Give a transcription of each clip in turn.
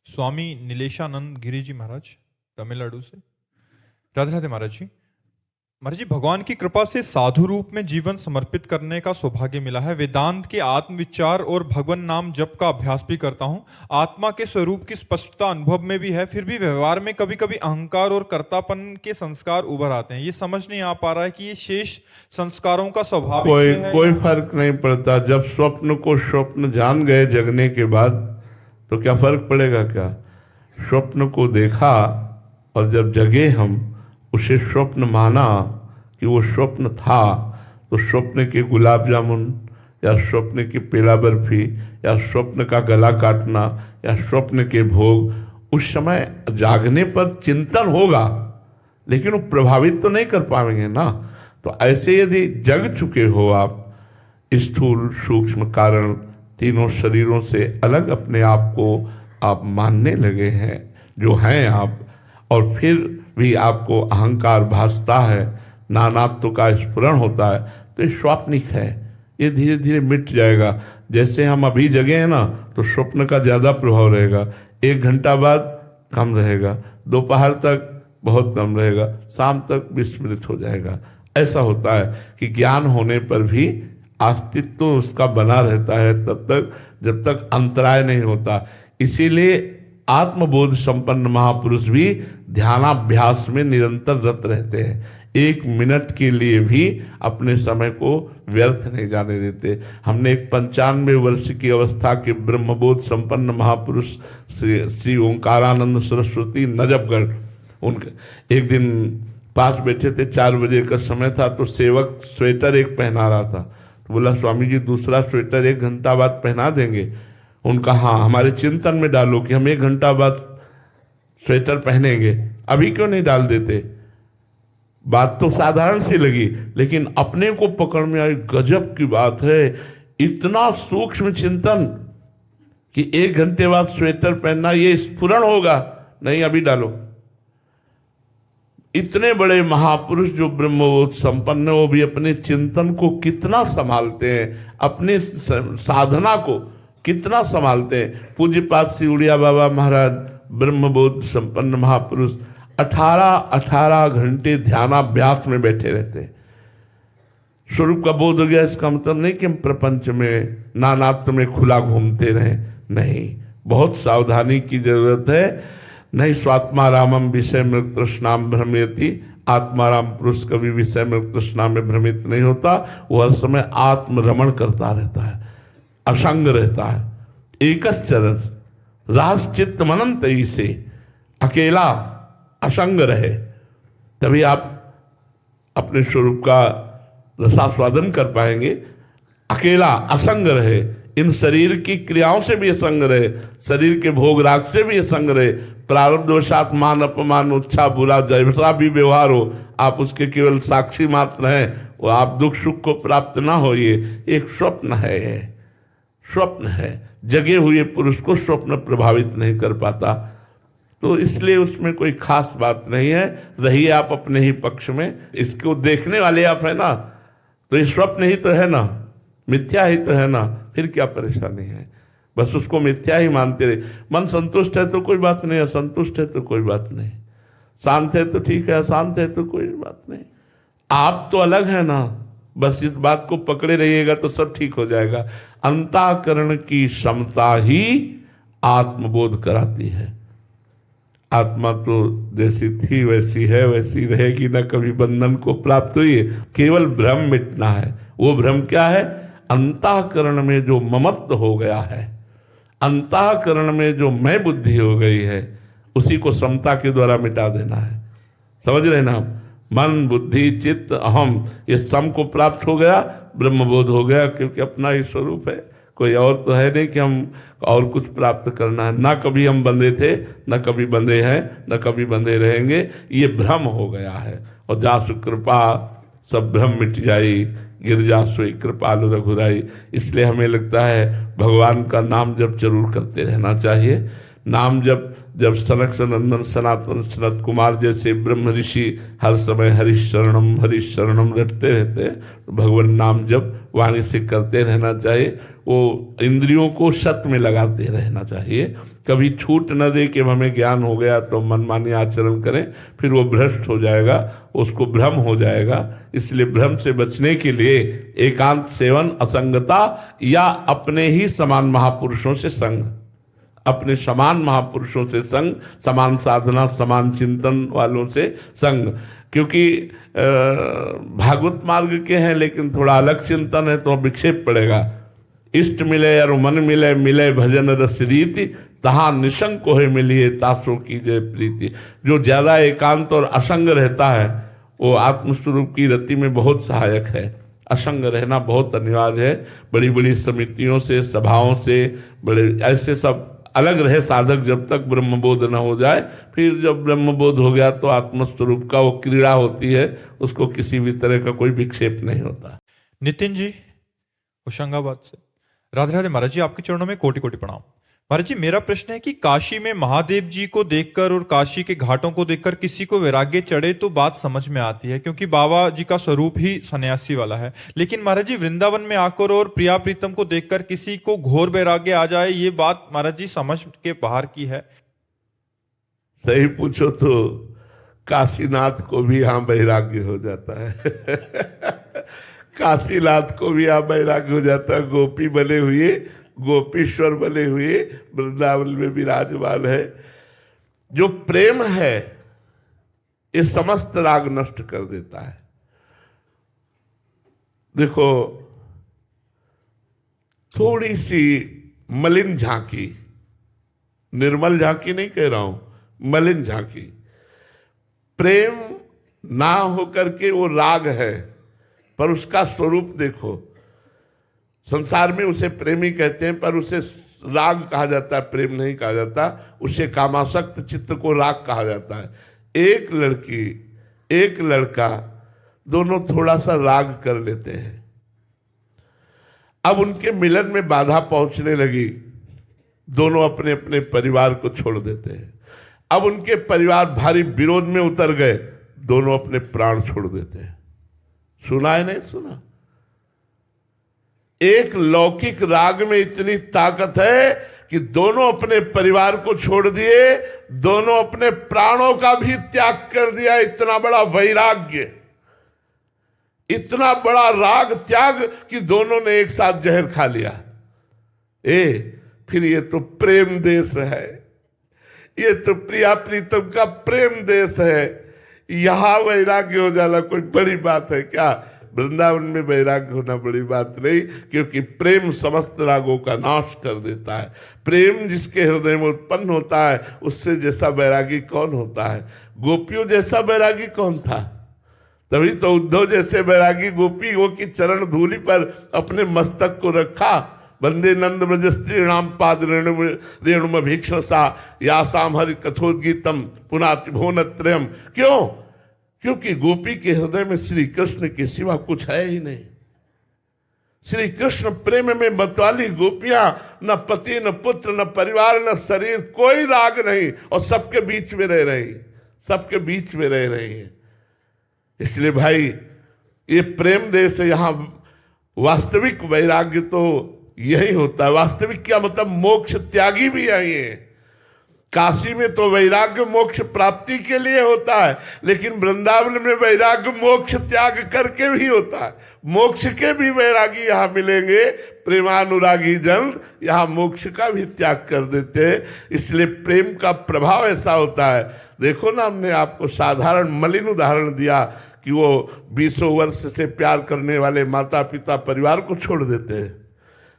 स्वामी नीलेशानंद गिरी जी महाराज, तमिलनाडु से। राधे राधे महाराज जी। महाराज जी, भगवान की कृपा से साधु रूप में जीवन समर्पित करने का सौभाग्य मिला है। वेदांत के आत्मविचार और भगवान नाम जप का अभ्यास भी करता हूं। आत्मा के स्वरूप की स्पष्टता अनुभव में भी है, फिर भी व्यवहार में कभी कभी अहंकार और कर्तापन के संस्कार उभर आते हैं। ये समझ नहीं आ पा रहा है कि ये शेष संस्कारों का स्वाभाविक है। कोई फर्क नहीं पड़ता। जब स्वप्न को स्वप्न जान गए जगने के बाद, तो क्या फर्क पड़ेगा? क्या स्वप्न को देखा और जब जगे हम उसे स्वप्न माना कि वो स्वप्न था, तो स्वप्न के गुलाब जामुन या स्वप्न की पेला बर्फी या स्वप्न का गला काटना या स्वप्न के भोग उस समय जागने पर चिंतन होगा, लेकिन वो प्रभावित तो नहीं कर पाएंगे ना। तो ऐसे यदि जग चुके हो आप, स्थूल सूक्ष्म कारण तीनों शरीरों से अलग अपने आप को आप मानने लगे हैं जो हैं आप, और फिर भी आपको अहंकार भासता है, नानात्व का स्फुरण होता है, तो ये स्वाप्निक है। ये धीरे धीरे मिट जाएगा। जैसे हम अभी जगे हैं ना, तो स्वप्न का ज़्यादा प्रभाव रहेगा, 1 घंटा बाद कम रहेगा, दोपहर तक बहुत कम रहेगा, शाम तक विस्मृत हो जाएगा। ऐसा होता है कि ज्ञान होने पर भी अस्तित्व तो उसका बना रहता है तब तक जब तक अंतराय नहीं होता। इसीलिए आत्मबोध संपन्न महापुरुष भी ध्यानाभ्यास में निरंतर रत रहते हैं। 1 मिनट के लिए भी अपने समय को व्यर्थ नहीं जाने देते। हमने एक 95 वर्ष की अवस्था के ब्रह्मबोध संपन्न महापुरुष श्री ओंकारानंद सरस्वती नजफगढ़, उनके एक दिन पास बैठे थे, 4 बजे का समय था, तो सेवक स्वेटर एक पहना रहा था, तो बोला स्वामी जी दूसरा स्वेटर 1 घंटा बाद पहना देंगे। उनका हाँ, हमारे चिंतन में डालो कि हम 1 घंटा बाद स्वेटर पहनेंगे, अभी क्यों नहीं डाल देते? बात तो साधारण सी लगी, लेकिन अपने को पकड़ में आई। गजब की बात है, इतना सूक्ष्म चिंतन कि 1 घंटे बाद स्वेटर पहनना ये स्फुरण होगा, नहीं अभी डालो। इतने बड़े महापुरुष जो ब्रह्मबोध संपन्न है, वो भी अपने चिंतन को कितना संभालते हैं, अपने साधना को कितना संभालते हैं। पूज्यपाद श्री उड़िया बाबा महाराज ब्रह्मबोध संपन्न महापुरुष 18 घंटे ध्यानाभ्यास में बैठे रहते हैं। स्वरूप का बोध हो गया, इसका मतलब नहीं कि हम प्रपंच में नानात्व में खुला घूमते रहें, नहीं, बहुत सावधानी की जरूरत है। नहीं स्वात्मा रामम विषय मृत तृष्णाम भ्रमयति, आत्माराम पुरुष कभी विषय मृत तृष्णा में भ्रमित नहीं होता। वो हर समय आत्मरमण करता रहता है, असंग रहता है, एकश्चरन रास चित्त मनंत से अकेला असंग रहे, तभी आप अपने स्वरूप का रसास्वादन कर पाएंगे। अकेला असंग रहे, इन शरीर की क्रियाओं से भी असंग रहे, शरीर के भोग राग से भी असंग रहे, प्रारब्धवशात मान अपमान उच्छा बुरा जैसा भी व्यवहार हो, आप उसके केवल साक्षी मात्र हैं। वो आप दुख सुख को प्राप्त ना हो, ये एक स्वप्न है, स्वप्न है। जगे हुए पुरुष को स्वप्न प्रभावित नहीं कर पाता, तो इसलिए उसमें कोई खास बात नहीं है। रहिए आप अपने ही पक्ष में, इसको देखने वाले आप है ना, तो ये स्वप्न ही तो है ना, मिथ्या ही तो है ना, फिर क्या परेशानी है? बस उसको मिथ्या ही मानते रहे। मन संतुष्ट है तो कोई बात नहीं, असंतुष्ट है तो कोई बात नहीं, शांत है तो ठीक है, अशांत है तो कोई बात नहीं। आप तो अलग है ना, बस इस बात को पकड़े रहिएगा तो सब ठीक हो जाएगा। अंतःकरण की क्षमता ही आत्मबोध कराती है। आत्मा तो जैसी थी वैसी है, वैसी रहेगी, न कभी बंधन को प्राप्त हुई है, केवल भ्रम मिटना है। वो भ्रम क्या है? अंतःकरण में जो ममत्व हो गया है, अंतःकरण में जो मैं बुद्धि हो गई है, उसी को समता के द्वारा मिटा देना है। समझ रहे ना आप? मन बुद्धि चित्त अहम, ये सम को प्राप्त हो गया, ब्रह्मबोध हो गया, क्योंकि अपना ही स्वरूप है, कोई और तो है नहीं कि हम और कुछ प्राप्त करना है। ना कभी हम बंधे थे, न कभी बंधे हैं, न कभी बंधे रहेंगे, ये भ्रम हो गया है। और जासु कृपा सब भ्रम मिट जाई, गिरजा सोई कृपालु रघुराई। इसलिए हमें लगता है भगवान का नाम जब जरूर करते रहना चाहिए। नाम जब सनक सनंदन सनातन सनत कुमार जैसे ब्रह्म ऋषि हर समय हरिशरणम रटते रहते हैं, तो भगवान नाम जब वाणी से करते रहना चाहिए। वो इंद्रियों को शत में लगाते रहना चाहिए। कभी छूट न दे कि हमें ज्ञान हो गया तो मनमानी आचरण करें, फिर वो भ्रष्ट हो जाएगा, उसको भ्रम हो जाएगा। इसलिए भ्रम से बचने के लिए एकांत सेवन, असंगता या अपने ही समान महापुरुषों से संग, अपने समान महापुरुषों से संग, समान साधना समान चिंतन वालों से संग। क्योंकि भागवत मार्ग के हैं लेकिन थोड़ा अलग चिंतन है तो विक्षेप पड़ेगा। इष्ट मिले और मन मिले, मिले भजन रस रीति, तहाँ निशंक को है मिलिए तासों की जय प्रीति। जो ज्यादा एकांत और असंग रहता है वो आत्मस्वरूप की रति में बहुत सहायक है। असंग रहना बहुत अनिवार्य है। बड़ी बड़ी समितियों से, सभाओं से, बड़े ऐसे सब अलग रहे साधक जब तक ब्रह्मबोध न हो जाए। फिर जब ब्रह्मबोध हो गया तो आत्मस्वरूप का वो क्रीड़ा होती है, उसको किसी भी तरह का कोई विक्षेप नहीं होता। नितिन जी होशंगाबाद से, राधे राधे महाराज जी, आपके चरणों में कोटि कोटि प्रणाम। महाराज जी, मेरा प्रश्न है कि काशी में महादेव जी को देखकर और काशी के घाटों को देखकर किसी को वैराग्य चढ़े तो बात समझ में आती है, क्योंकि बाबा जी का स्वरूप ही सन्यासी वाला है। लेकिन महाराज जी, वृंदावन में आकर और प्रिया प्रीतम को देखकर किसी को घोर वैराग्य आ जाए, ये बात महाराज जी समझ के बाहर की है। सही पूछो तो काशीनाथ को भी यहाँ वैराग्य हो जाता है काशीनाथ को भी यहाँ वैराग्य हो जाता है। गोपी बने हुए, गोपीश्वर बने हुए वृंदावन में विराजमान है। जो प्रेम है ये समस्त राग नष्ट कर देता है। देखो, थोड़ी सी मलिन झांकी, निर्मल झांकी नहीं कह रहा हूं, मलिन झांकी, प्रेम ना होकर के वो राग है, पर उसका स्वरूप देखो। संसार में उसे प्रेमी कहते हैं पर उसे राग कहा जाता है, प्रेम नहीं कहा जाता। उसे कामासक्त चित्त को राग कहा जाता है। एक लड़की एक लड़का दोनों थोड़ा सा राग कर लेते हैं। अब उनके मिलन में बाधा पहुंचने लगी, दोनों अपने अपने परिवार को छोड़ देते हैं। अब उनके परिवार भारी विरोध में उतर गए, दोनों अपने प्राण छोड़ देते हैं। सुना है नहीं सुना? एक लौकिक राग में इतनी ताकत है कि दोनों अपने परिवार को छोड़ दिए, दोनों अपने प्राणों का भी त्याग कर दिया। इतना बड़ा वैराग्य, इतना बड़ा राग त्याग कि दोनों ने एक साथ जहर खा लिया। फिर ये तो प्रेम देश है, ये तो प्रिया प्रीतम का प्रेम देश है। यहां वैराग्य हो जाना कोई बड़ी बात है क्या? वृंदावन में वैराग्य होना बड़ी बात नहीं, क्योंकि प्रेम समस्त रागों का नाश कर देता है। प्रेम जिसके हृदय में उत्पन्न होता है, उससे जैसा वैरागी कौन होता है? गोपियों जैसा वैरागी कौन था? तभी तो उद्धव जैसे वैरागी गोपियों की चरण धूलि पर अपने मस्तक को रखा। वंदे नंद ब्रज स्त्रीणाम पाद रेणुम भीक्षसा यासाम हरि कथोद्गीतम पुनाति भुवनत्रयम्। क्यों? क्योंकि गोपी के हृदय में श्री कृष्ण के सिवा कुछ है ही नहीं। श्री कृष्ण प्रेम में मतवाली गोपियां, न पति न पुत्र न परिवार न शरीर, कोई राग नहीं, और सबके बीच में रह रही, सबके बीच में रह रही है। इसलिए भाई ये प्रेम देश है। यहां वास्तविक वैराग्य तो यही होता है। वास्तविक क्या मतलब? मोक्ष त्यागी भी यही है। काशी में तो वैराग्य मोक्ष प्राप्ति के लिए होता है, लेकिन वृंदावन में वैराग्य मोक्ष त्याग करके भी होता है। मोक्ष के भी वैरागी यहाँ मिलेंगे। प्रेमानुरागी जन यहाँ मोक्ष का भी त्याग कर देते हैं। इसलिए प्रेम का प्रभाव ऐसा होता है। देखो ना, हमने आपको साधारण मलिन उदाहरण दिया कि वो 20 वर्ष से प्यार करने वाले माता पिता परिवार को छोड़ देते हैं।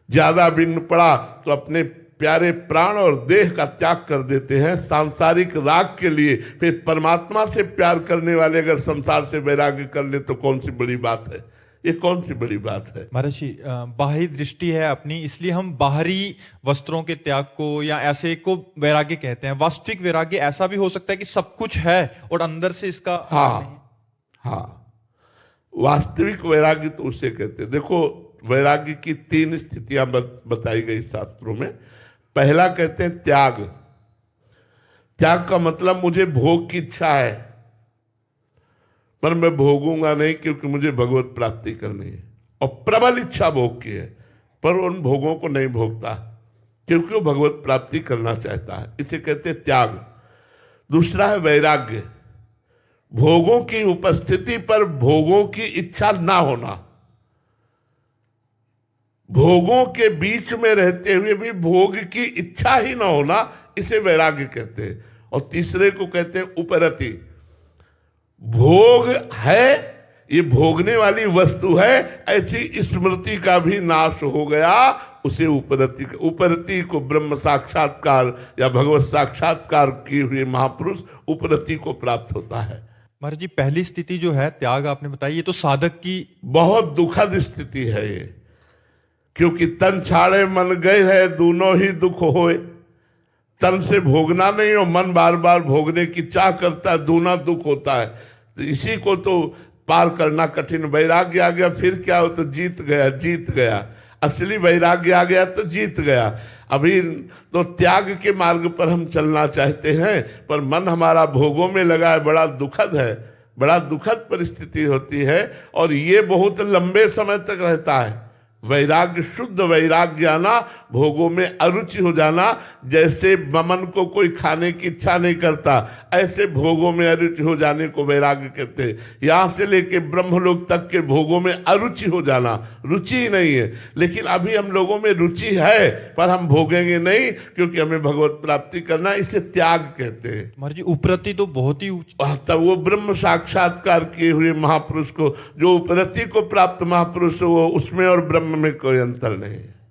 ज्यादा बिन पड़ा तो अपने प्यारे प्राण और देह का त्याग कर देते हैं सांसारिक राग के लिए। फिर परमात्मा से प्यार करने वाले अगर संसार से वैराग्य कर ले तो कौन सी बड़ी बात है? ये कौन सी बड़ी बात है? महाराज जी, बाहरी दृष्टि है अपनी, इसलिए हम बाहरी वस्त्रों के त्याग को या ऐसे को वैराग्य कहते हैं। वास्तविक वैराग्य ऐसा भी हो सकता है कि सब कुछ है और अंदर से इसका हाँ, वास्तविक वैराग्य तो उसे कहते हैं। देखो, वैराग्य की 3 स्थितियां बताई गई शास्त्रों में। पहला कहते हैं त्याग। त्याग का मतलब मुझे भोग की इच्छा है, पर मैं भोगूंगा नहीं क्योंकि मुझे भगवत प्राप्ति करनी है। और प्रबल इच्छा भोग की है, पर उन भोगों को नहीं भोगता क्योंकि वो भगवत प्राप्ति करना चाहता है। इसे कहते हैं त्याग। दूसरा है वैराग्य, भोगों की उपस्थिति पर भोगों की इच्छा ना होना, भोगों के बीच में रहते हुए भी भोग की इच्छा ही ना होना, इसे वैराग्य कहते हैं। और तीसरे को कहते हैं उपरति। भोग है, ये भोगने वाली वस्तु है, ऐसी स्मृति का भी नाश हो गया, उसे उपरति। उपरति को ब्रह्म साक्षात्कार या भगवत साक्षात्कार किए हुए महापुरुष उपरति को प्राप्त होता है। महाराज जी, पहली स्थिति जो है त्याग आपने बताई, ये तो साधक की बहुत दुखद स्थिति है ये, क्योंकि तन छाड़े मन गए है, दोनों ही दुख होए। तन से भोगना नहीं और मन बार बार भोगने की चाह करता है, दूना दुख होता है। तो इसी को तो पार करना कठिन। वैराग्य आ गया फिर क्या हो, तो जीत गया, जीत गया। असली वैराग्य आ गया तो जीत गया। अभी तो त्याग के मार्ग पर हम चलना चाहते हैं, पर मन हमारा भोगों में लगा है। बड़ा दुखद है, बड़ा दुखद परिस्थिति होती है, और ये बहुत लंबे समय तक रहता है। वैराग्य, शुद्ध वैराग्य आना, भोगों में अरुचि हो जाना। जैसे मन को कोई खाने की इच्छा नहीं करता, ऐसे भोगों में अरुचि हो जाने को वैराग्य कहते हैं। यहां से लेके ब्रह्मलोक तक के भोगों में अरुचि हो जाना, रुचि ही नहीं है। लेकिन अभी हम लोगों में रुचि है, पर हम भोगेंगे नहीं, क्योंकि हमें भगवत प्राप्ति करना, इसे त्याग कहते हैं। महाराज जी, उपरति तो बहुत ही तब वो ब्रह्म साक्षात्कार किए हुए महापुरुष को, जो उपरति को प्राप्त महापुरुष, वो उसमें और ब्रह्म में कोई अंतर नहीं।